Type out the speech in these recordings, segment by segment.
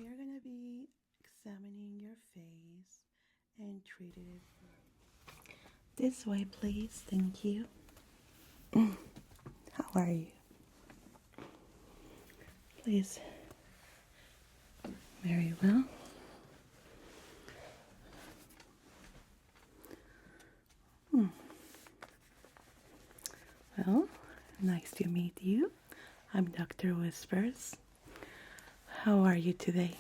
We are going to be examining your face and treating it. This way, please. Thank you. How are you? Please. Very well. Well, nice to meet you. I'm Dr. Whispers. How are you today?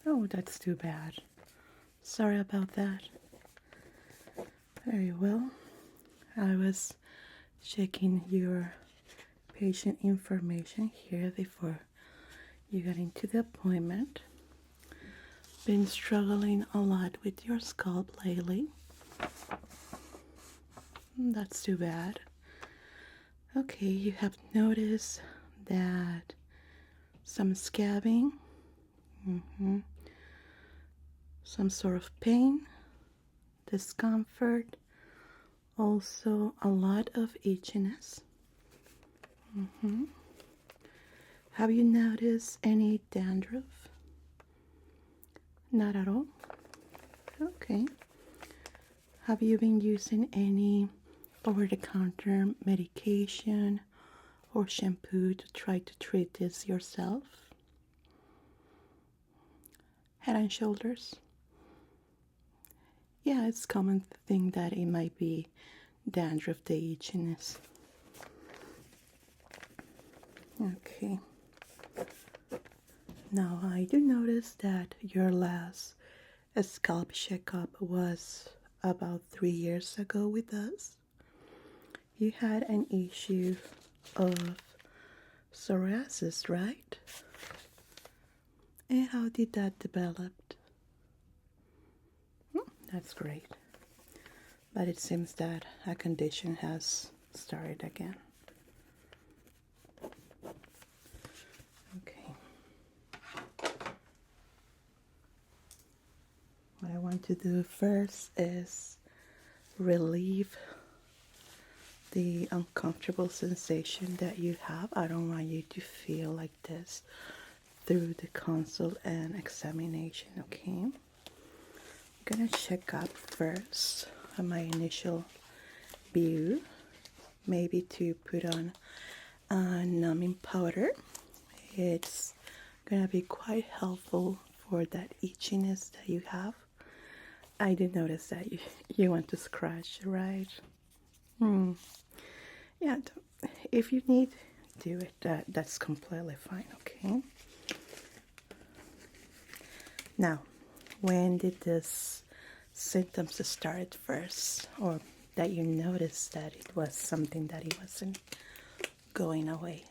Oh, that's too bad. Sorry about that. Very well. I was checking your patient information here before you got into the appointment. Been struggling a lot with your scalp lately. That's too bad. Okay, you have noticed that some scabbing, some sort of pain, discomfort, also a lot of itchiness. Have you noticed any dandruff? Not at all? Okay. Have you been using any over-the-counter medication or shampoo to try to treat this yourself? Head and shoulders? Yeah, it's common to think that it might be dandruff, the itchiness. Okay. Now, I do notice that your last scalp checkup was about 3 years ago with us. You had an issue of psoriasis, right? And how did that develop? That's great. But it seems that a condition has started again. Okay. What I want to do first is relieve the uncomfortable sensation that you have. I don't want you to feel like this through the consult and examination, okay? I'm gonna check up first on my initial view, maybe to put on a numbing powder. It's gonna be quite helpful for that itchiness that you have. I did notice that you want to scratch, right? Yeah, if you need, do it. That's completely fine, okay? Now, when did this symptoms start first, or that you noticed that it was something that it wasn't going away?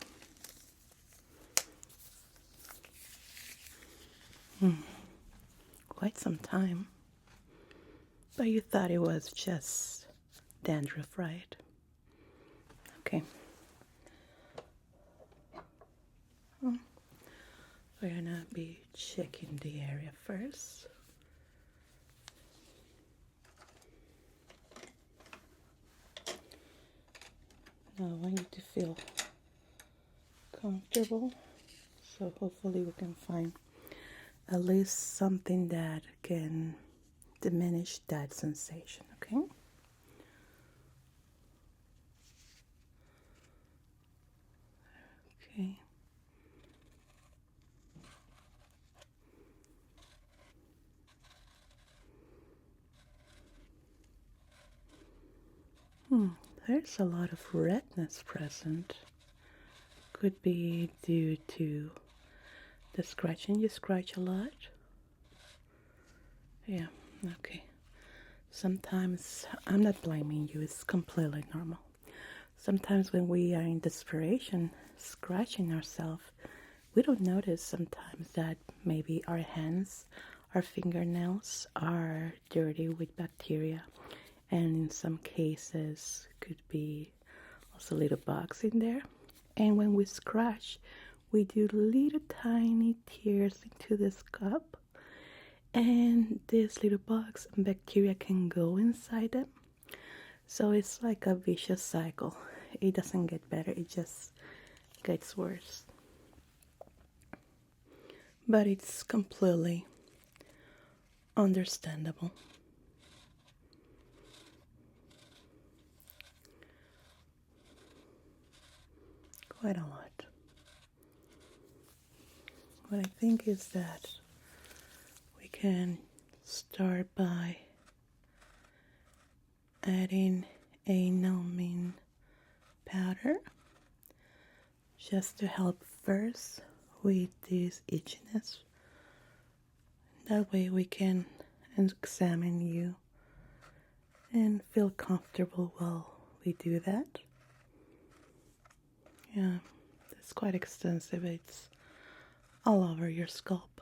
Quite some time. But you thought it was just dandruff, right? Okay. We're gonna be checking the area first. Now I want you to feel comfortable, so hopefully we can find at least something that can diminish that sensation, okay? Okay. There's a lot of redness present. Could be due to the scratching. You scratch a lot? Yeah, okay. Sometimes, I'm not blaming you, it's completely normal. Sometimes when we are in desperation, scratching ourselves, we don't notice sometimes that maybe our hands, our fingernails are dirty with bacteria, and in some cases could be also little bugs in there. And when we scratch, we do little tiny tears into this cup, and these little bugs and bacteria can go inside them. So it's like a vicious cycle. It doesn't get better, it just gets worse. but it's completely understandable. Quite a lot. What I think is that we can start by adding a numbing powder just to help first with this itchiness. That way we can examine you and feel comfortable while we do that. Yeah, it's quite extensive. It's all over your scalp.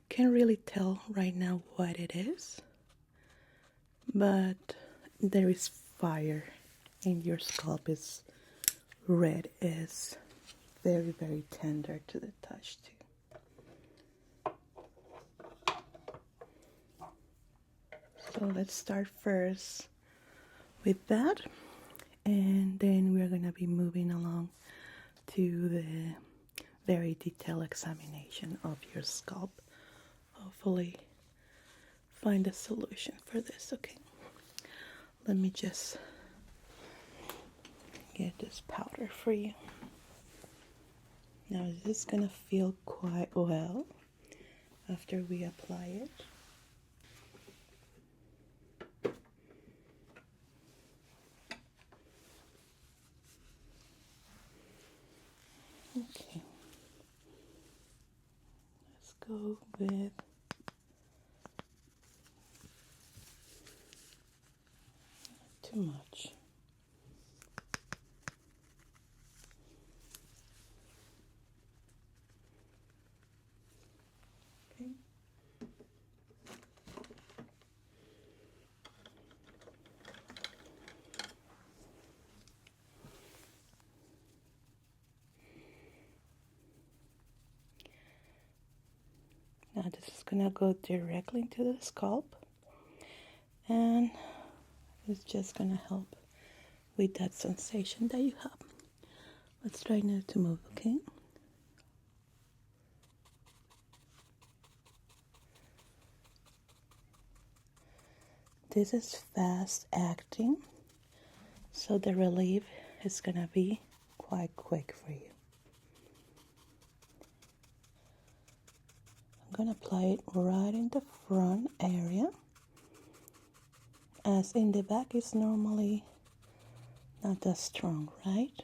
Can't really tell right now what it is, but there is fire and your scalp is red, is very, very tender to the touch too. So let's start first with that, and then we're gonna be moving along to the very detailed examination of your scalp. Hopefully find a solution for this. Okay, let me just get this powder for you. Now this is gonna feel quite well after we apply it. Okay, let's go with too much. Okay. Now this is gonna go directly into the scalp, and it's just gonna help with that sensation that you have. Let's try now to move, okay? This is fast acting, so the relief is gonna be quite quick for you. I'm gonna apply it right in the front area, as in the back is normally not that strong, right?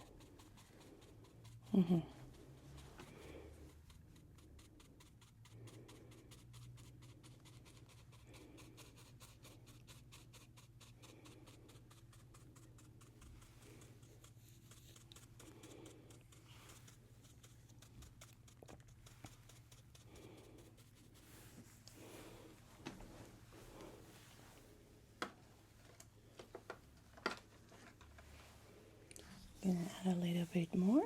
Gonna add a little bit more.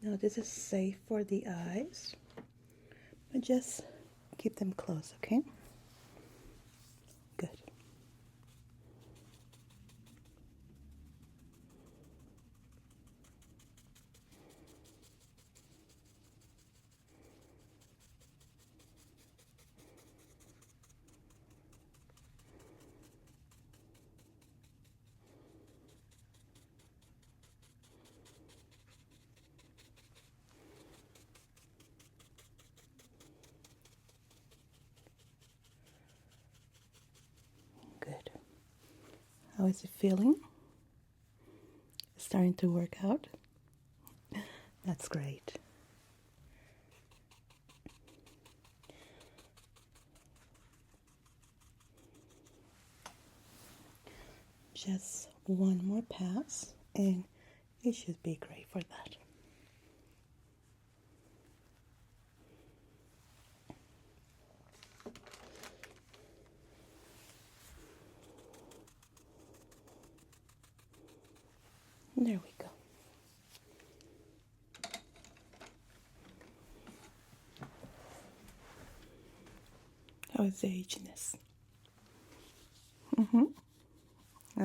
Now this is safe for the eyes, but just keep them closed, okay? Good. Good. How is it feeling? Starting to work out? That's great. Just one more pass and it should be great for that. There we go. How is the itchiness?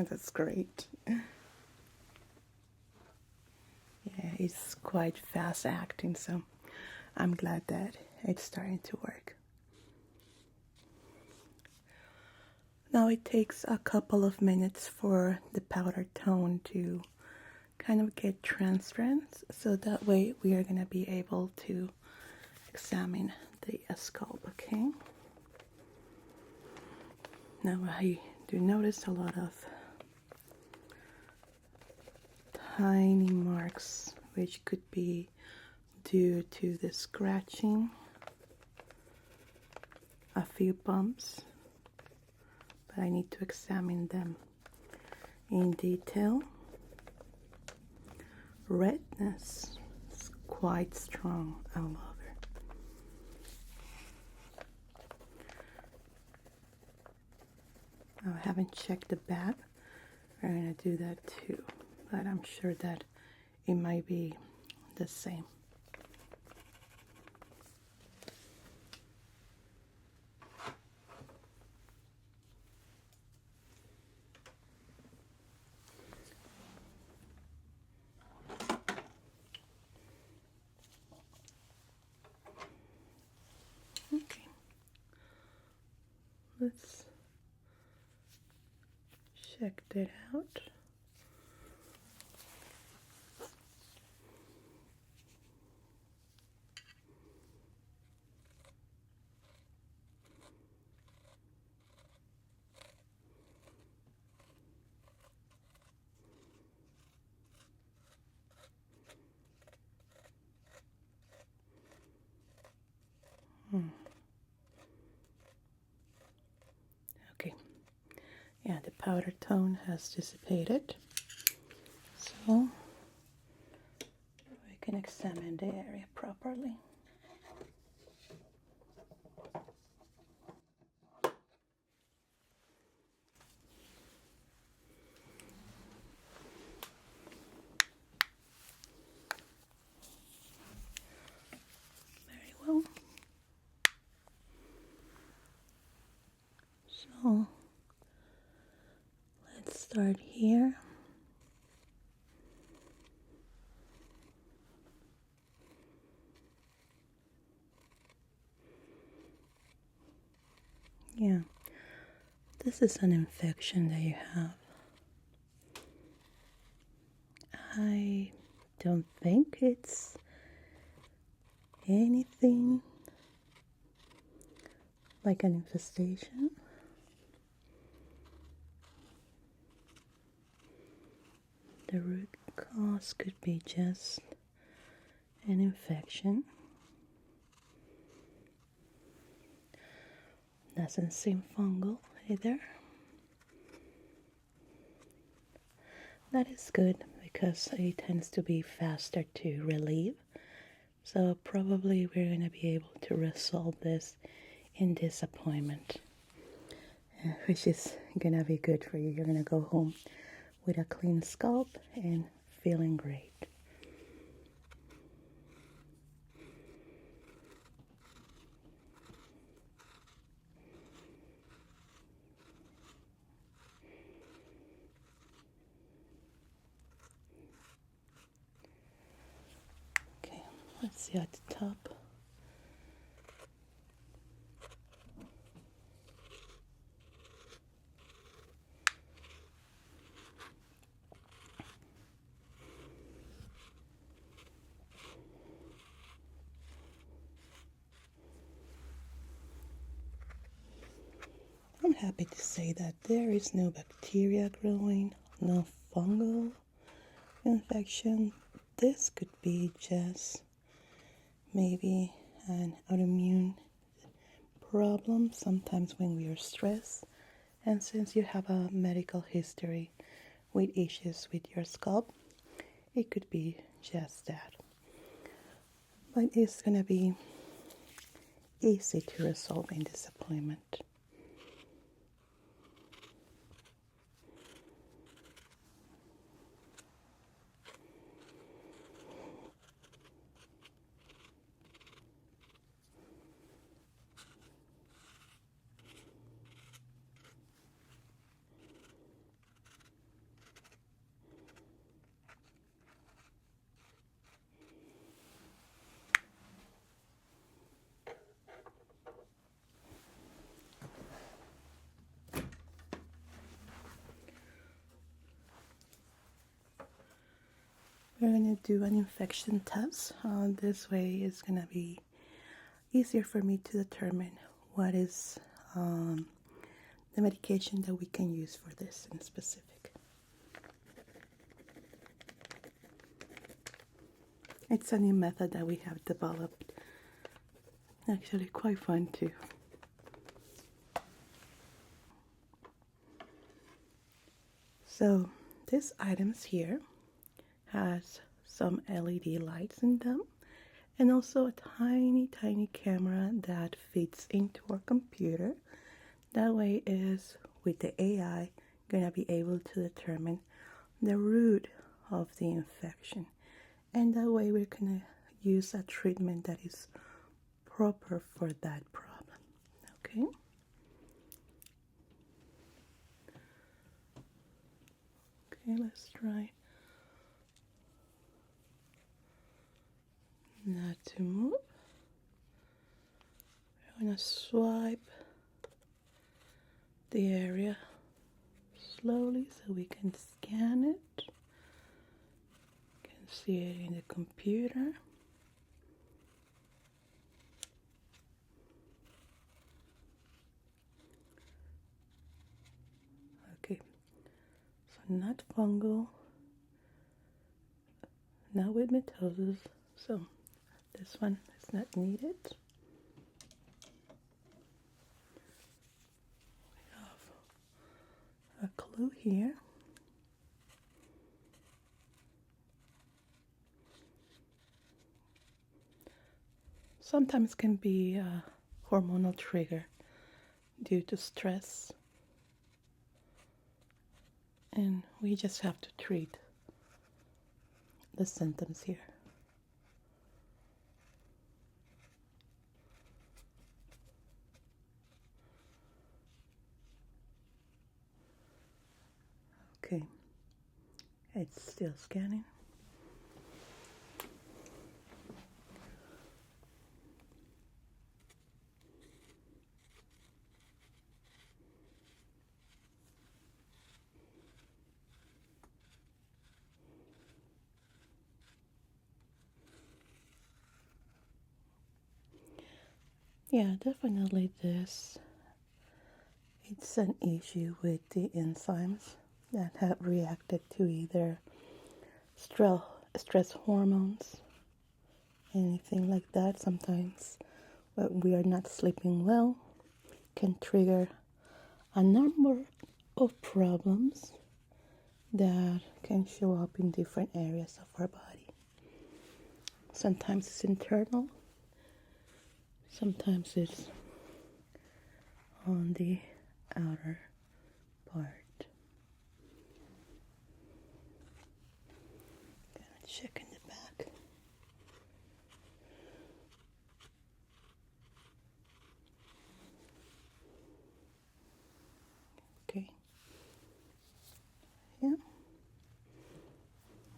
That's great. Yeah, it's quite fast acting, so I'm glad that it's starting to work. Now it takes a couple of minutes for the powder tone to kind of get transparent, so that way we are going to be able to examine the scalp, okay? Now I do notice a lot of tiny marks, which could be due to the scratching, a few bumps, but I need to examine them in detail. Redness is quite strong all over. Now, I haven't checked the back. We're going to do that too, but I'm sure that it might be the same. Okay, let's check that out. Okay, yeah, the powder tone has dissipated, so we can examine the area properly. Very well. So let's start here. Yeah, this is an infection that you have. I don't think it's anything like an infestation. The root cause could be just an infection. Doesn't seem fungal either. That is good because it tends to be faster to relieve. So probably we're going to be able to resolve this in this appointment, which is going to be good for you. You're going to go home with a clean scalp and feeling great. Okay, let's see at the top. I'm happy to say that there is no bacteria growing, no fungal infection. This could be just maybe an autoimmune problem sometimes when we are stressed. And since you have a medical history with issues with your scalp, it could be just that. But it's going to be easy to resolve in this appointment. We're going to do an infection test. This way it's going to be easier for me to determine what is the medication that we can use for this in specific. It's a new method that we have developed. Actually quite fun too. So these items here has some LED lights in them and also a tiny camera that fits into our computer. That way is with the AI gonna be able to determine the root of the infection, and that way we're gonna use a treatment that is proper for that problem. Okay. Okay, let's try not to move. I'm gonna swipe the area slowly so we can scan it. You can see it in the computer. Okay, so not fungal, not with mitosis, so this one is not needed. We have a clue here. Sometimes can be a hormonal trigger due to stress, and we just have to treat the symptoms here. Okay, it's still scanning. Yeah, definitely this. It's an issue with the enzymes that have reacted to either stress hormones, anything like that. Sometimes when we are not sleeping well can trigger a number of problems that can show up in different areas of our body. Sometimes it's internal, sometimes it's on the outer part. Gonna check in the back. Okay. Yeah.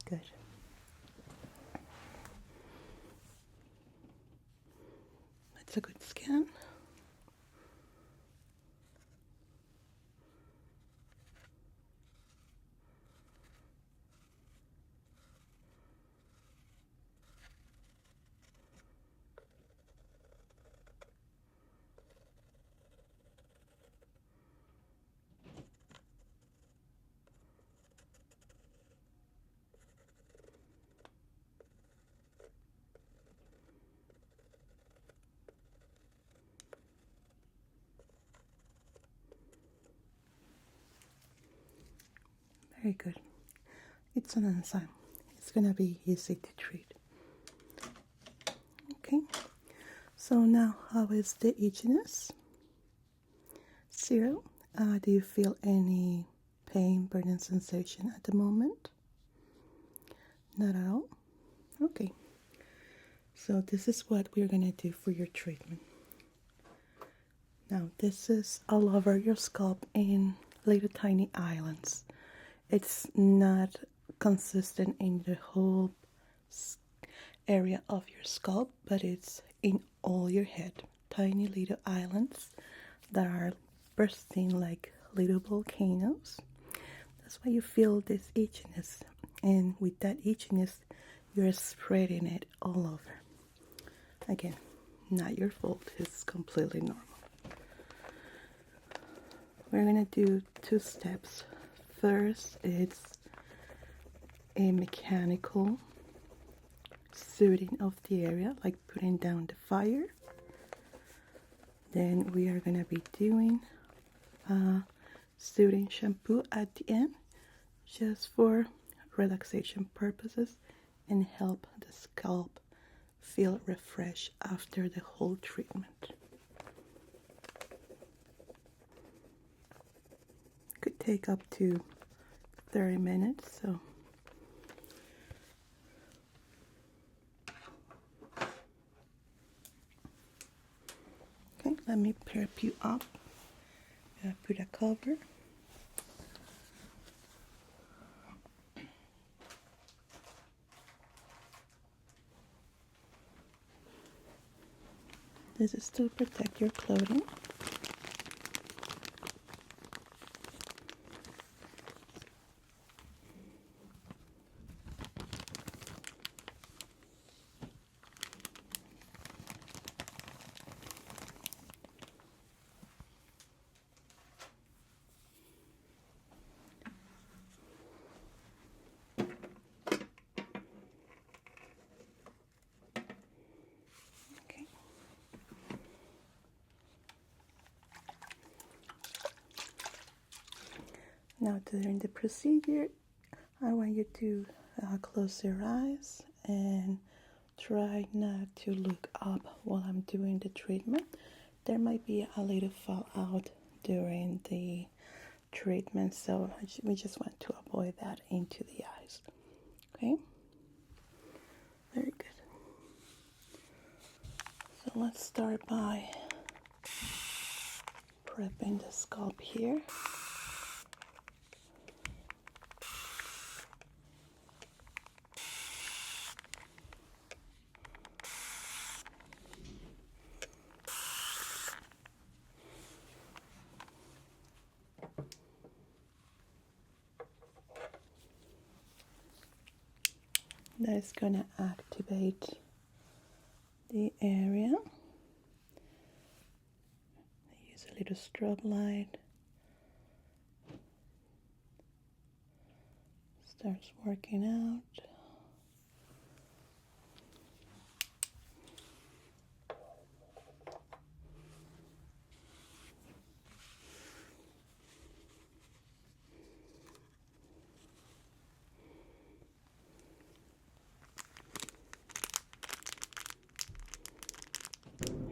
Good. That's a good scan. Very good. It's an enzyme. It's gonna be easy to treat. Okay. So now, how is the itchiness? 0. Do you feel any pain, burning sensation at the moment? Not at all? Okay. So this is what we're gonna do for your treatment. Now, this is all over your scalp in little tiny islands. It's not consistent in the whole area of your scalp, but it's in all your head. Tiny little islands that are bursting like little volcanoes. That's why you feel this itchiness. And with that itchiness, you're spreading it all over. Again, not your fault, it's completely normal. We're gonna do 2 steps. First, it's a mechanical soothing of the area, like putting down the fire. Then we are gonna be doing soothing shampoo at the end, just for relaxation purposes and help the scalp feel refreshed after the whole treatment. Could take up to 30 minutes, so okay, let me prep you up. Put a cover. This is to protect your clothing. Okay. Now during the procedure, I want you to close your eyes and try not to look up while I'm doing the treatment. There might be a little fallout during the treatment, so we just want to avoid that into the eyes. Okay? Very good. So let's start by prepping the scalp here. That is going to activate the area. I use a little strobe light. Starts working out.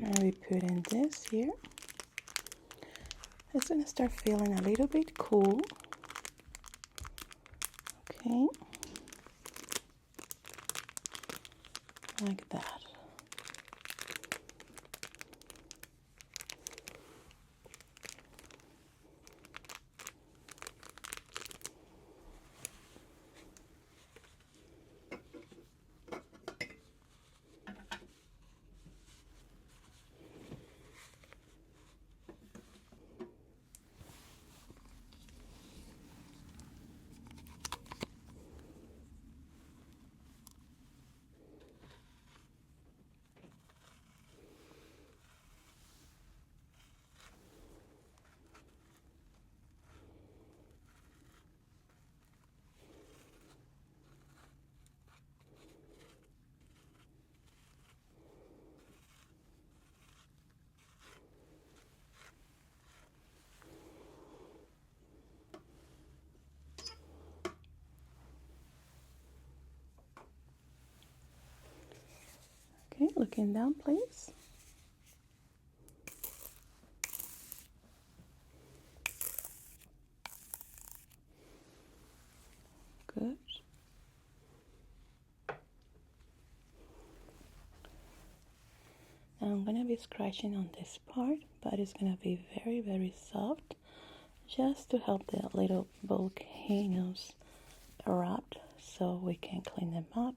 And we put in this here. It's going to start feeling a little bit cool. Okay. Like that. Okay, looking down, please. Good. Now I'm going to be scratching on this part, but it's going to be very, very soft, just to help the little volcanoes erupt so we can clean them up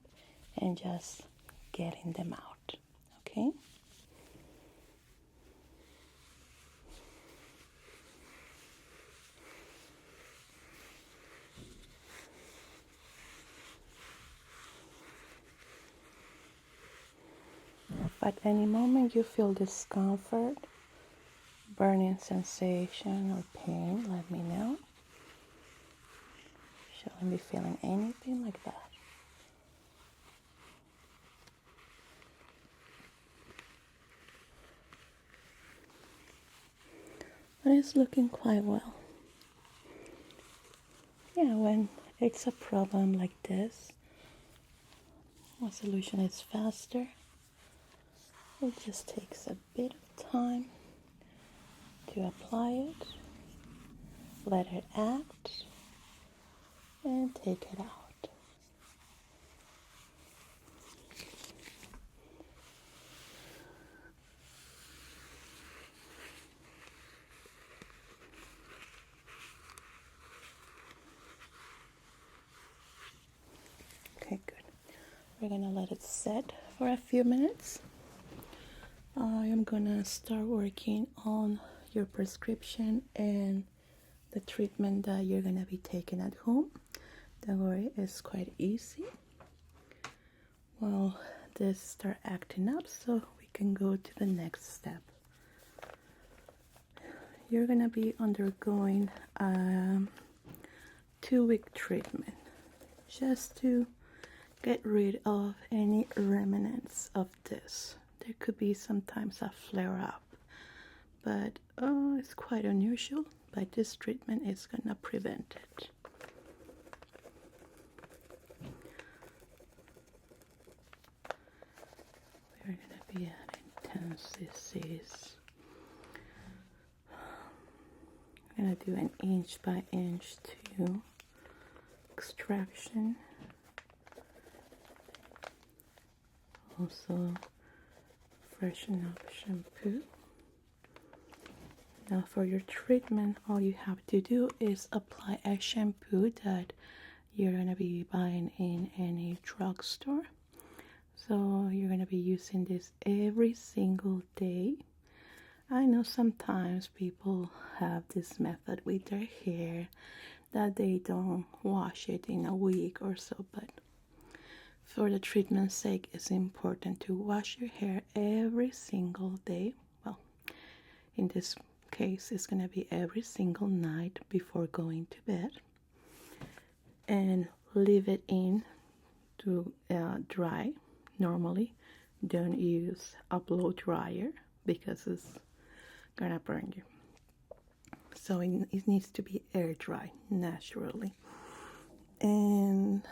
and just getting them out. Okay? If at any moment you feel discomfort, burning sensation, or pain, let me know. Shouldn't be feeling anything like that. But it's looking quite well. Yeah, when it's a problem like this, a solution is faster. It just takes a bit of time to apply it, let it act, and take it out. Okay, good. We're gonna let it set for a few minutes. I am gonna start working on your prescription and the treatment that you're gonna be taking at home. Don't worry, it's quite easy. Well, this start acting up, so we can go to the next step. You're gonna be undergoing a 2-week treatment just to get rid of any remnants of this. There could be sometimes a flare-up, but it's quite unusual. But this treatment is gonna prevent it. We're gonna be adding 10 cc's. I'm gonna do an inch by inch to extraction. Also freshen up shampoo. Now for your treatment, all you have to do is apply a shampoo that you're gonna be buying in any drugstore. So you're gonna be using this every single day. I know sometimes people have this method with their hair that they don't wash it in a week or so, but for the treatment's sake, it's important to wash your hair every single day. Well, in this case, it's going to be every single night before going to bed. And leave it in to dry. Normally, don't use a blow dryer because it's going to burn you. So it needs to be air dry naturally. And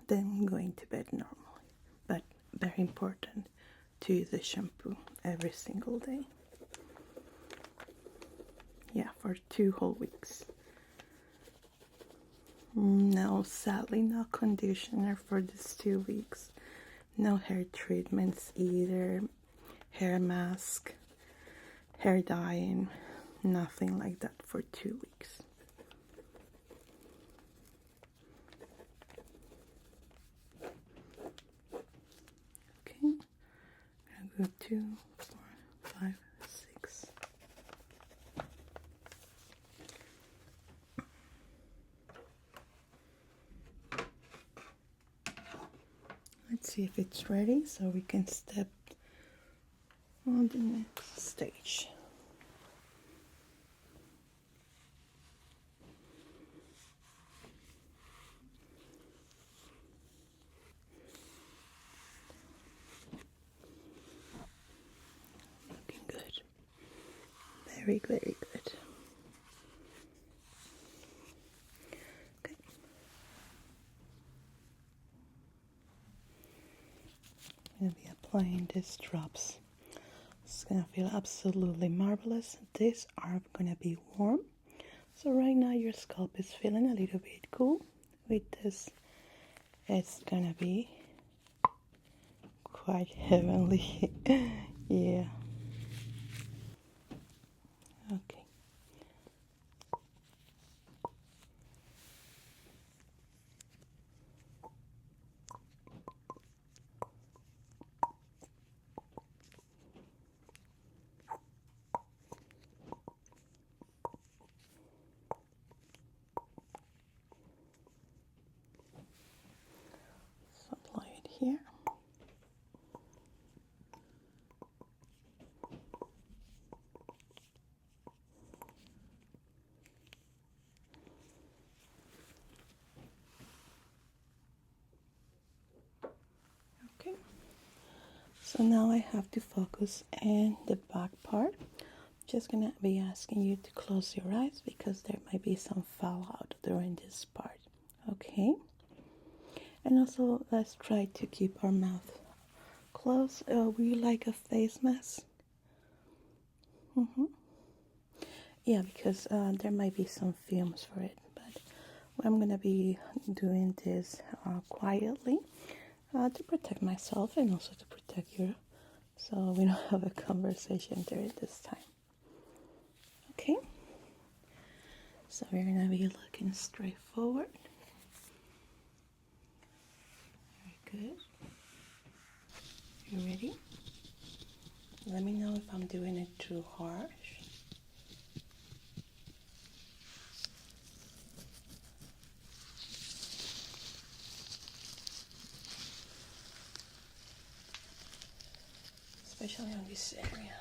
then going to bed normally. But very important to use the shampoo every single day. Yeah, for 2 whole weeks. No, sadly, no conditioner for these 2 weeks. No hair treatments either. Hair mask, hair dyeing, nothing like that for 2 weeks. Okay, I'm gonna go 2, 4, 5, 6. Let's see if it's ready so we can step on the next stage. Looking good. Very, very good. Okay. I'm going to be applying these drops. It's going to feel absolutely marvelous. These are going to be warm. So right now your scalp is feeling a little bit cool. With this, it's going to be quite heavenly. Yeah. Okay. So apply it here. So now I have to focus in the back part. Just gonna be asking you to close your eyes because there might be some fallout during this part. Okay? And also let's try to keep our mouth closed. Would you like a face mask? Yeah, because there might be some fumes for it, but I'm gonna be doing this quietly to protect myself and also to protect you, so we don't have a conversation during this time. Okay, so we're gonna be looking straight forward. Very good. You ready? Let me know if I'm doing it too harsh. Especially on this area.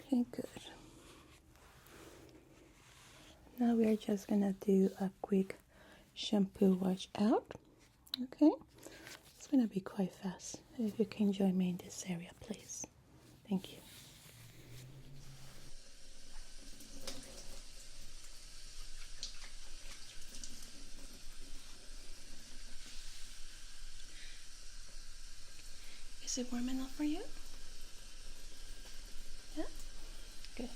Okay, good. Now we are just gonna do a quick shampoo wash out. Okay, it's gonna be quite fast. If you can join me in this area, please. Thank you. Is it warm enough for you? Yeah? Good.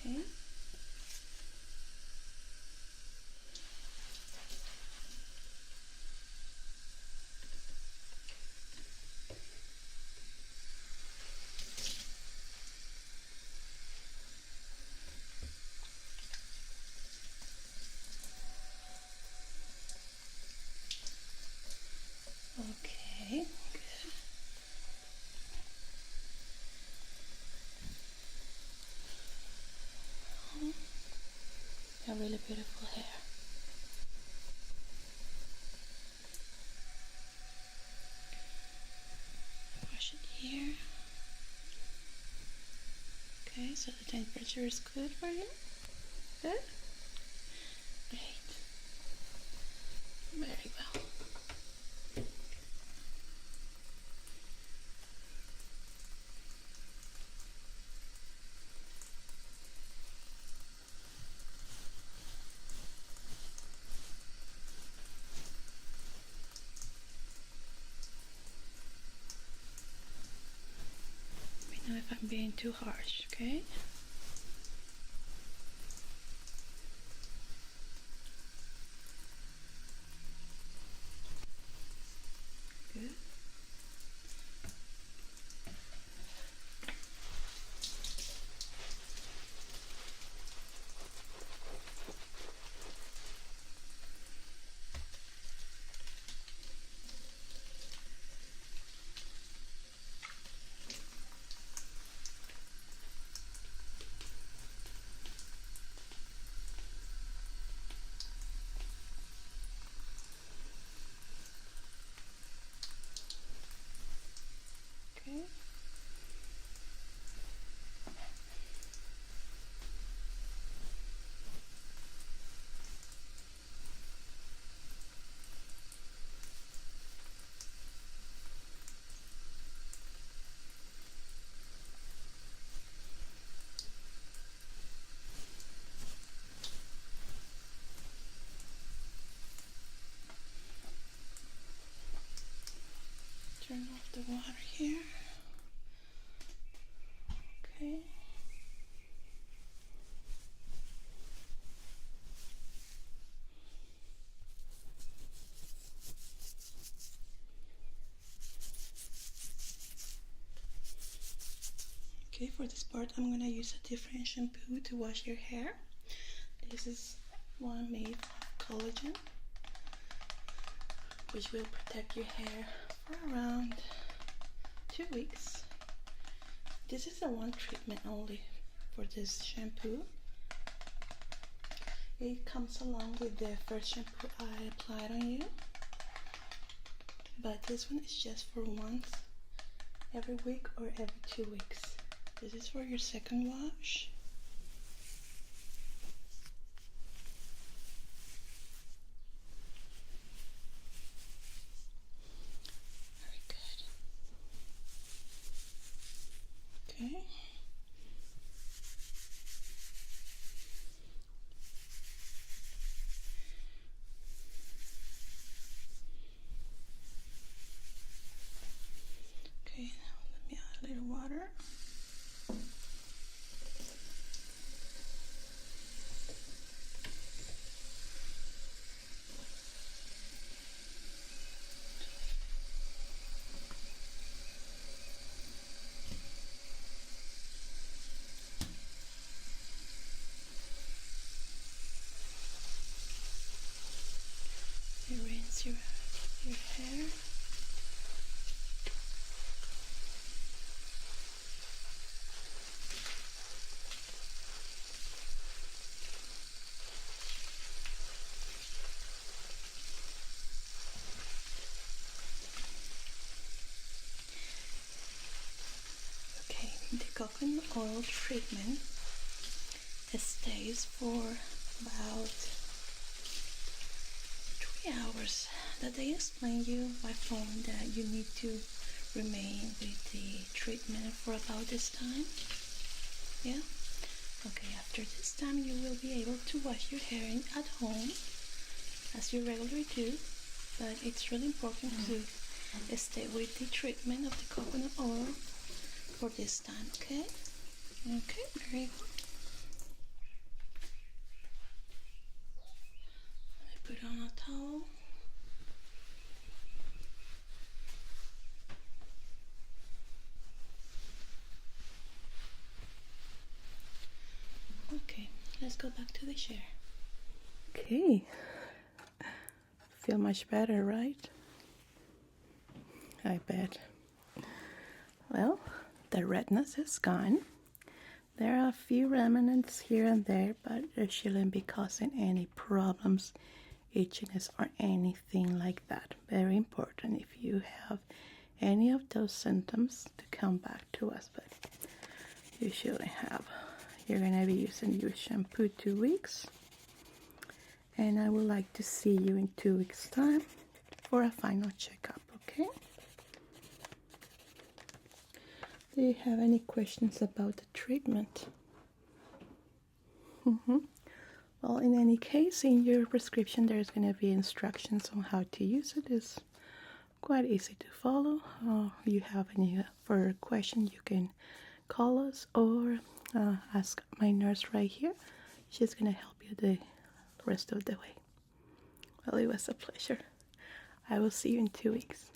Okay. Okay, good. Got really beautiful hair. Wash it here. Okay, so the temperature is good for you? Good? Great. Very well. Let me know if I'm being too harsh, okay? Good. Okay. Turn off the water here. Okay. Okay, for this part, I'm gonna use a different shampoo to wash your hair. This is one made of collagen, which will protect your hair for around 2 weeks. This is a one treatment only for this shampoo. It comes along with the first shampoo I applied on you, but this one is just for once every week or every 2 weeks. This is for your second wash. Very good. Okay. Okay, now let me add a little water. You rinse your hair. the coconut oil treatment stays for about 3 hours. That they explain you by phone that you need to remain with the treatment for about this time. Yeah? Okay, after this time you will be able to wash your hair at home as you regularly do, but it's really important to stay with the treatment of the coconut oil for this time, okay? Okay, very good. Let me put on a towel. Okay, let's go back to the chair. Okay, feel much better, right? I bet. Well, the redness is gone. There are a few remnants here and there, but it shouldn't be causing any problems, itchiness, or anything like that. Very important if you have any of those symptoms to come back to us, but you shouldn't have. You're going to be using your shampoo 2 weeks, and I would like to see you in 2 weeks' time for a final checkup, okay? Do you have any questions about the treatment? Well, in any case, in your prescription there's going to be instructions on how to use it. It's quite easy to follow. If you have any further questions, you can call us or ask my nurse right here. She's going to help you the rest of the way. Well, it was a pleasure. I will see you in 2 weeks.